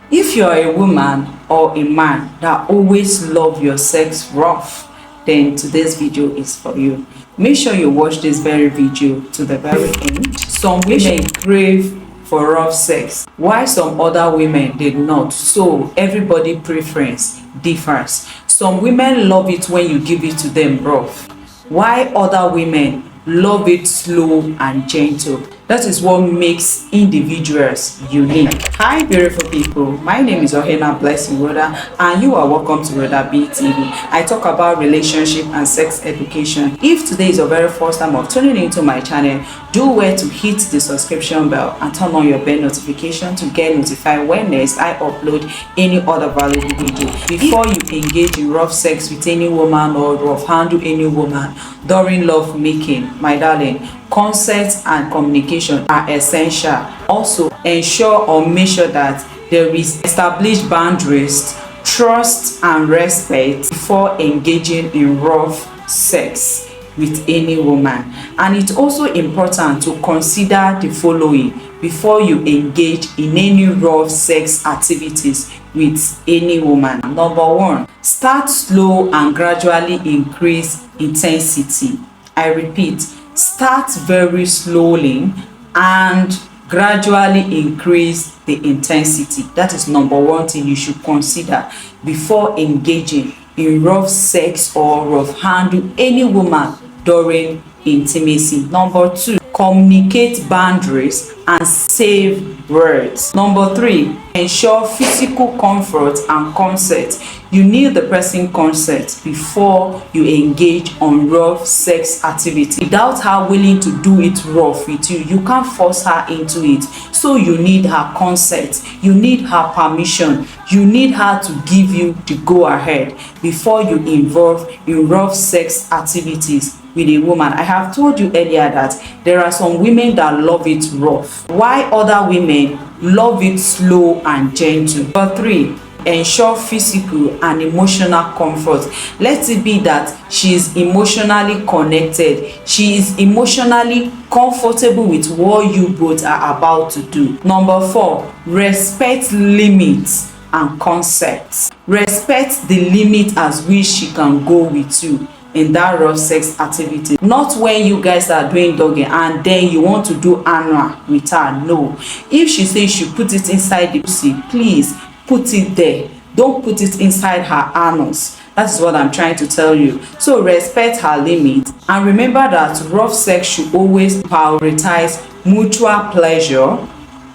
If you are a woman or a man that always love your sex rough, then today's video is for you. Make sure you watch this very video to the very end. Some women crave for rough sex, while some other women did not. So everybody preference differs. Some women love it when you give it to them rough, while other women love it slow and gentle. That is what makes individuals unique. Hi beautiful people, my name is R0ugh Blessing Rhoda and you are welcome to Rhoda-b TV. I talk about relationship and sex education. If today is your very first time of tuning into my channel, do well to hit the subscription bell and turn on your bell notification to get notified when next I upload any other valuable video. Before you engage in rough sex with any woman or rough handle any woman during love making, my darling, consent and communication are essential. Also, ensure or make sure that there is established boundaries, trust and respect before engaging in rough sex with any woman. And it's also important to consider the following before you engage in any rough sex activities with any woman. Number one, start slow and gradually increase intensity. I repeat, start very slowly and gradually increase the intensity. That is number one thing you should consider before engaging in rough sex or rough handle any woman during intimacy. Number two, communicate boundaries and save words. Number three, ensure physical comfort and consent. You need the person's consent before you engage on rough sex activity. Without her willing to do it rough with you, you can't force her into it. So you need her consent, you need her permission, you need her to give you the go ahead before you involve in rough sex activities with a woman. I have told you earlier that there are some women that love it rough, while other women love it slow and gentle. Number three, ensure physical and emotional comfort. Let it be that she is emotionally connected, she is emotionally comfortable with what you both are about to do. Number four, respect limits and concepts. Respect the limit as which she can go with you in that rough sex activity. Not when you guys are doing doggy and then you want to do anal with her. No, if she says she put it inside the pussy, please put it there. Don't put it inside her anus. That is what I'm trying to tell you. So respect her limit and remember that rough sex should always prioritize mutual pleasure,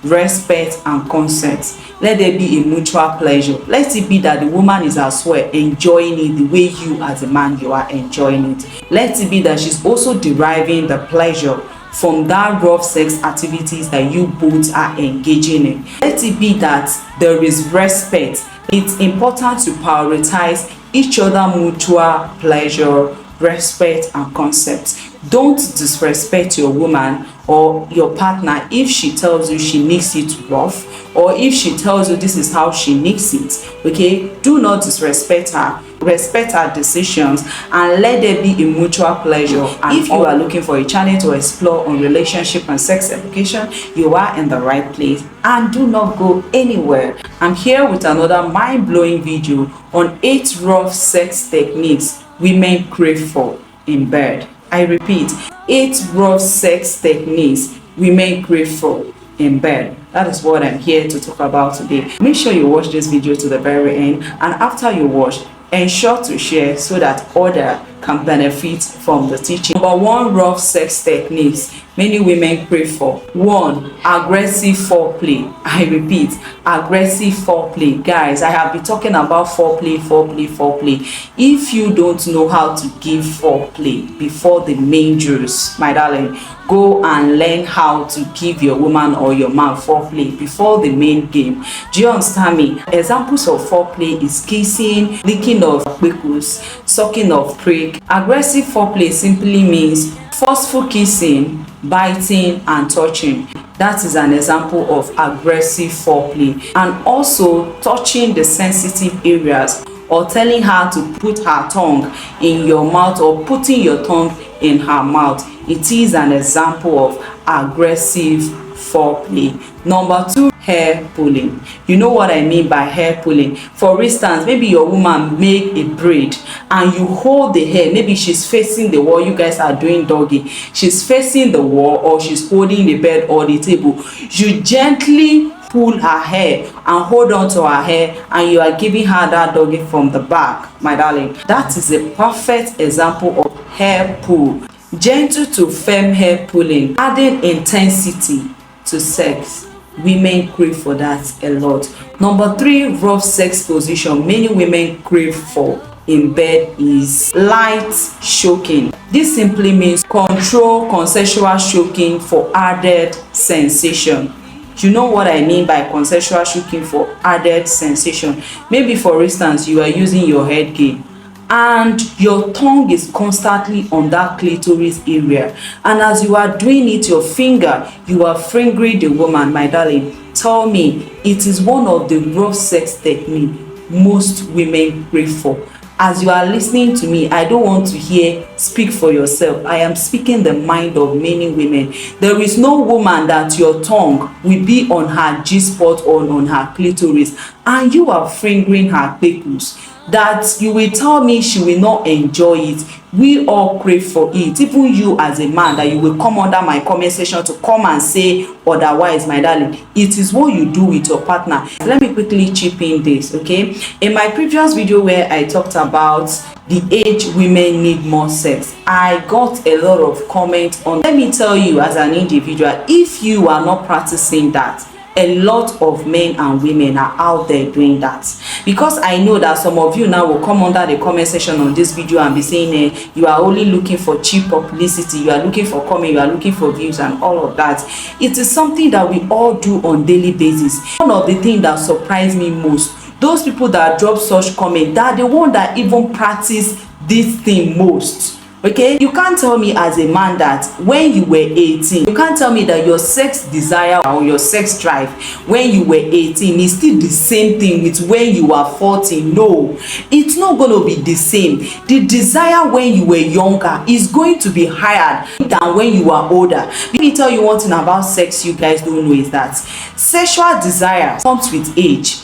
respect and consent. Let there be a mutual pleasure. Let it be that the woman is as well enjoying it the way you as a man you are enjoying it. Let it be that she's also deriving the pleasure from that rough sex activities that you both are engaging in. Let it be that there is respect. It's important to prioritize each other mutual pleasure, respect and concept. Don't disrespect your woman or your partner if she tells you she needs it rough, or if she tells you this is how she needs it. Okay, do not disrespect her. Respect her decisions and let there be a mutual pleasure. And if you are looking for a channel to explore on relationship and sex education, you are in the right place. And do not go anywhere. I'm here with another mind-blowing video on 8 rough sex techniques women crave for in bed. I repeat, 8 rough sex techniques women crave for in bed. That is what I'm here to talk about today. Make sure you watch this video to the very end, and after you watch, ensure to share so that others can benefit from the teaching. Number one, rough sex techniques many women crave for. 1, aggressive foreplay. I repeat, aggressive foreplay. Guys, I have been talking about foreplay. If you don't know how to give foreplay before the main juice, my darling, go and learn how to give your woman or your man foreplay before the main game. Do you understand me? Examples of foreplay is kissing, licking of pickles, sucking of prick. Aggressive foreplay simply means forceful kissing, biting and touching. That is an example of aggressive foreplay. And also touching the sensitive areas or telling her to put her tongue in your mouth or putting your tongue in her mouth. It is an example of aggressive foreplay. Number 2, hair pulling. You know what I mean by hair pulling. For instance, maybe your woman make a braid and you hold the hair. Maybe she's facing the wall. You guys are doing doggy. She's facing the wall or she's holding the bed or the table. You gently pull her hair and hold on to her hair, and you are giving her that doggy from the back, my darling. That is a perfect example of hair pull. Gentle to firm hair pulling, adding intensity to sex. Women crave for that a lot. Number 3, rough sex position. Many women crave for in bed is light choking. This simply means control consensual choking for added sensation. You know what I mean by consensual choking for added sensation. Maybe for instance, you are using your head game and your tongue is constantly on that clitoris area, and as you are doing it, your finger, you are fingering the woman, my darling. Tell me, it is one of the rough sex technique most women crave for. As you are listening to me, I don't want to hear speak for yourself. I am speaking the mind of many women. There is no woman that your tongue will be on her G-spot or on her clitoris and you are fingering her pickles, that you will tell me she will not enjoy it. We all crave for it. Even you as a man, that you will come under my comment section to come and say otherwise, my darling. It is what you do with your partner. Let me quickly chip in this, okay? In my previous video where I talked about the age women need more sex, I got a lot of comments on. Let me tell you, as an individual, if you are not practicing that, a lot of men and women are out there doing that. Because I know that some of you now will come under the comment section on this video and be saying you are only looking for cheap publicity, you are looking for comment, you are looking for views and all of that. It is something that we all do on daily basis. One of the things that surprised me most, those people that drop such comment, that the one that even practice this thing most. Okay, you can't tell me as a man that when you were 18, you can't tell me that your sex desire or your sex drive when you were 18 is still the same thing with when you are 40. No, it's not going to be the same. The desire when you were younger is going to be higher than when you are older. Let me tell you one thing about sex you guys don't know, is that sexual desire comes with age.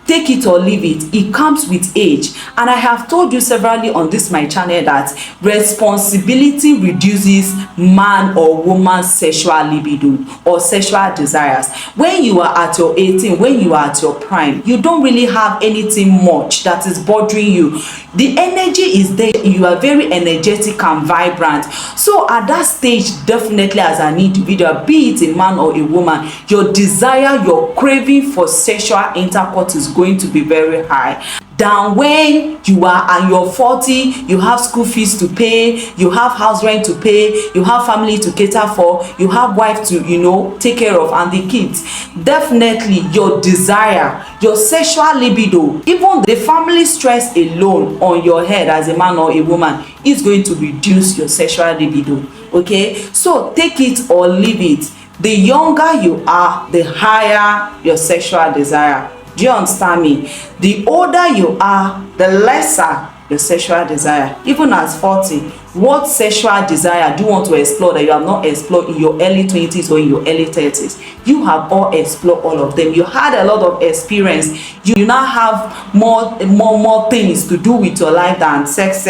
Take it or leave it, it comes with age. And I have told you severally on this my channel that responsibility reduces man or woman's sexual libido or sexual desires. When you are at your 18, when you are at your prime, you don't really have anything much that is bothering you. The energy is there, you are very energetic and vibrant. So at that stage, definitely as an individual, be it a man or a woman, your desire, your craving for sexual intercourse is going to be very high than when you are and you're 40, you have school fees to pay, you have house rent to pay, you have family to cater for, you have wife to, you know, take care of, and the kids. Definitely your desire, your sexual libido, even the family stress alone on your head as a man or a woman is going to reduce your sexual libido. Okay, so take it or leave it. The younger you are, the higher your sexual desire. Do you understand me? The older you are, the lesser your sexual desire. Even at 40, what sexual desire do you want to explore that you have not explored in your early 20s or in your early 30s? You have all explored all of them. You had a lot of experience. You now have more things to do with your life than sex.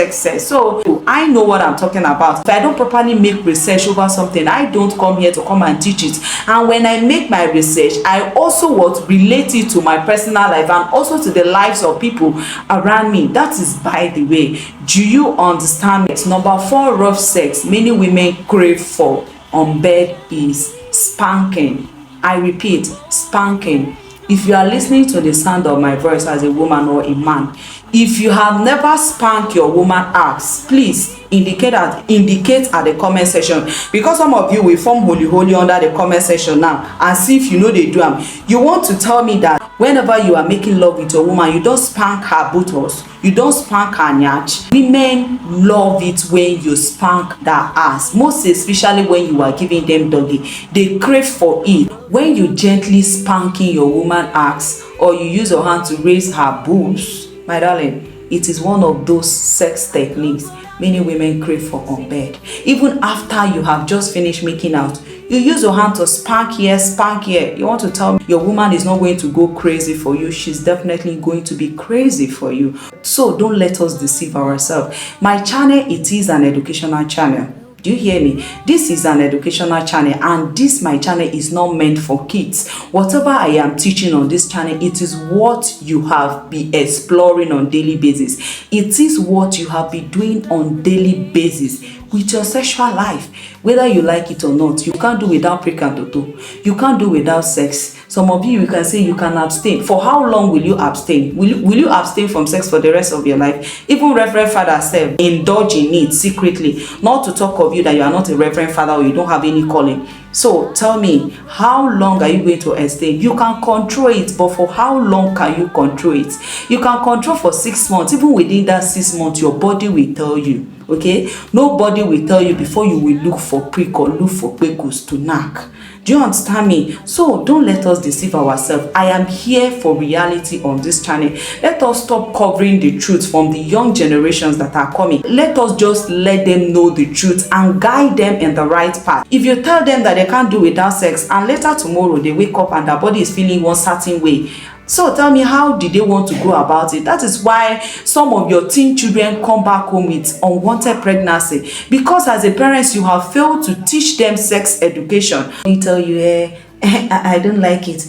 So I know what I'm talking about. If I don't properly make research over something, I don't come here to come and teach it. And when I make my research, I also want relate it to my personal life and also to the lives of people around me. That is by the way. Do you understand me? Number 4 rough sex many women crave for on bed is spanking. I repeat, spanking. If you are listening to the sound of my voice as a woman or a man, if you have never spanked your woman ass, please indicate at the comment section, because some of you will form holy under the comment section now and see if you know they do them. You want to tell me that whenever you are making love with your woman, you don't spank her buttocks, you don't spank her nyach. Women love it when you spank that ass, most especially when you are giving them doggy. They crave for it. When you gently spanking your woman ass or you use your hand to raise her boobs, my darling, it is one of those sex techniques many women crave for on bed. Even after you have just finished making out, You use your hand to spank here, spank here. You want to tell me your woman is not going to go crazy for you? She's definitely going to be crazy for you. So don't let us deceive ourselves. My channel, it is an educational channel. Do you hear me? This is an educational channel, and this my channel is not meant for kids. Whatever I am teaching on this channel, it is what you have been exploring on daily basis. It is what you have been doing on daily basis with your sexual life, whether you like it or not. You can't do without prick and toto. You can't do without sex. Some of you can say you can abstain. For how long will you abstain? Will you abstain from sex for the rest of your life? Even Reverend Father said, indulge in it secretly. Not to talk of you that you are not a Reverend Father or you don't have any calling. So tell me, how long are you going to abstain? You can control it, but for how long can you control it? You can control for 6 months. Even within that 6 months, your body will tell you. Okay, nobody will tell you before you will look for prick or look for pekus to knack. Do you understand me? So don't let us deceive ourselves. I am here for reality on this channel. Let us stop covering the truth from the young generations that are coming. Let us just let them know the truth and guide them in the right path. If you tell them that they can't do without sex and later tomorrow they wake up and their body is feeling one certain way, so tell me, how did they want to go about it? That is why some of your teen children come back home with unwanted pregnancy, because as a parent you have failed to teach them sex education. They tell you, I don't like it.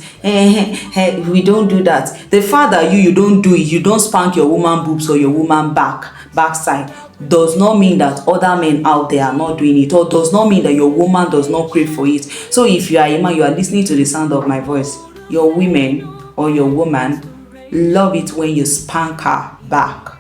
We don't do that. The fact that you don't do it, you don't spank your woman boobs or your woman backside, does not mean that other men out there are not doing it, or does not mean that your woman does not crave for it. So if you are a man, you are listening to the sound of my voice, your women or your woman love it when you spank her back,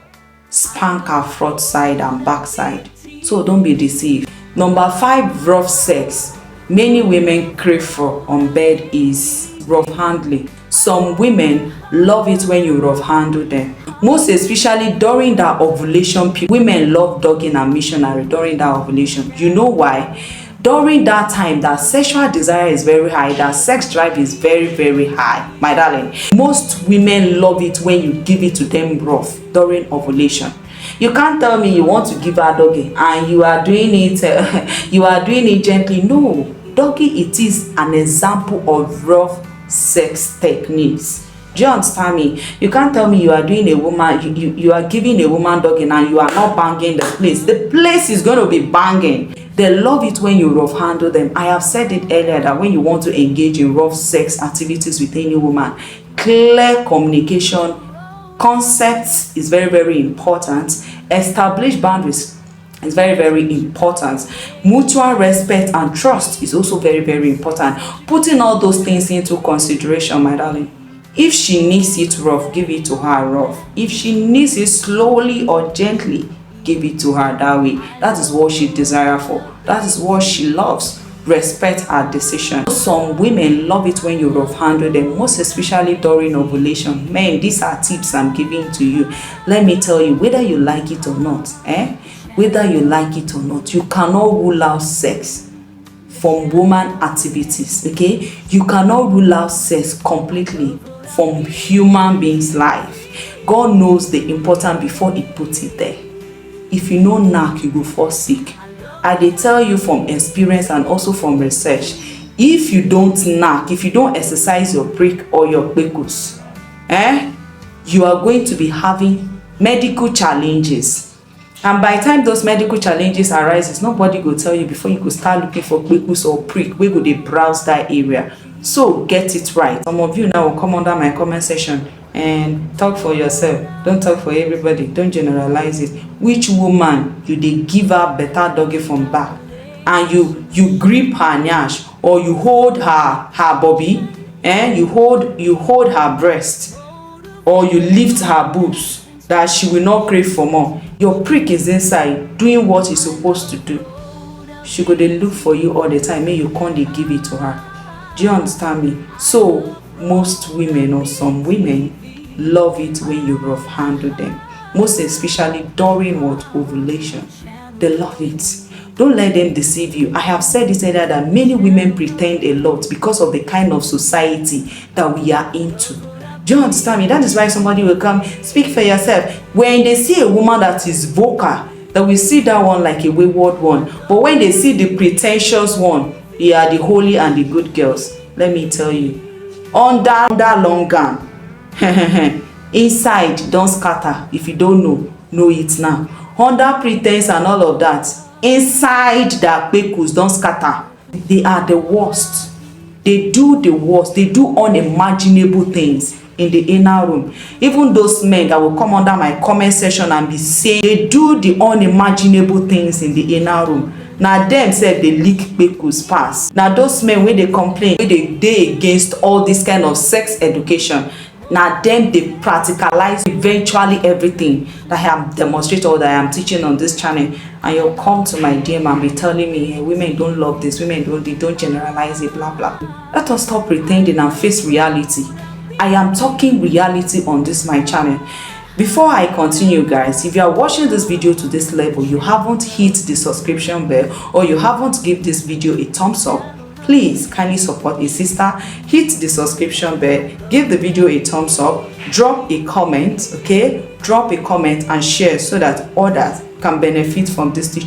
spank her front side and back side. So don't be deceived. Number 5, rough sex. Many women crave for on bed is rough handling. Some women love it when you rough handle them, most especially during that ovulation period. Women love dogging and missionary during that ovulation. You know why? During that time, that sexual desire is very high, that sex drive is very, very high, my darling. Most women love it when you give it to them rough during ovulation. You can't tell me you want to give her doggy and you are doing it you are doing it gently. No, doggy, it is an example of rough sex techniques. Do you understand me? You can't tell me you are doing a woman, you are giving a woman doggy and you are not banging the place. The place is going to be banging. They love it when you rough handle them. I have said it earlier that when you want to engage in rough sex activities with any woman, clear communication, concepts is very, very important. Establish boundaries is very, very important. Mutual respect and trust is also very, very important. Putting all those things into consideration, my darling. If she needs it rough, give it to her rough. If she needs it slowly or gently, give it to her that way. That is what she desires for. That is what she loves. Respect her decision. Some women love it when you rough handle them, most especially during ovulation. Men, these are tips I'm giving to you. Let me tell you, whether you like it or not, whether you like it or not, you cannot rule out sex from woman activities. Okay, you cannot rule out sex completely from human beings' life. God knows the importance before He puts it there. If you know knack, you go fall sick. I dey tell you from experience and also from research, if you don't knack, if you don't exercise your prick or your pekus, you are going to be having medical challenges. And by the time those medical challenges arises, nobody will tell you before you could start looking for pekus or prick. We go dey browse that area. So get it right. Some of you now will come under my comment section and talk for yourself. Don't talk for everybody. Don't generalize it. Which woman you dey give her better doggy from back and you grip her nyash, or you hold her bobby, you hold her breast, or you lift her boobs that she will not crave for more? Your prick is inside doing what it's supposed to do. She go dey look for you all the time, make you come dey give it to her. Do you understand me? So most women, or some women, love it when you rough handle them, most especially during what? Ovulation. They love it. Don't let them deceive you. I have said it earlier that many women pretend a lot because of the kind of society that we are into. Do you understand me? That is why somebody will come, speak for yourself. When they see a woman that is vocal, that we see that one like a wayward one. But when they see the pretentious one, you are the holy and the good girls. Let me tell you, under long gown inside don scatter. If you don't know it now. Under pretense and all of that, inside the kpekus don scatter. They are the worst. They do the worst. They do unimaginable things in the inner room. Even those men that will come under my comment section and be saying they do the unimaginable things in the inner room. Now them sef dey lick kpekus pass. Now those men wey dey complain, wey dey against all this kind of sex education, now them they practicalize eventually everything that I am demonstrating or that I am teaching on this channel. And you'll come to my DM and be telling me, hey, women don't love this, women don't generalize it, blah blah. Let us stop pretending and face reality. I am talking reality on this my channel. Before I continue, guys, if you are watching this video to this level, you haven't hit the subscription bell or you haven't give this video a thumbs up, please kindly support a sister. Hit the subscription bell, give the video a thumbs up, drop a comment, okay? Drop a comment and share so that others can benefit from this teaching.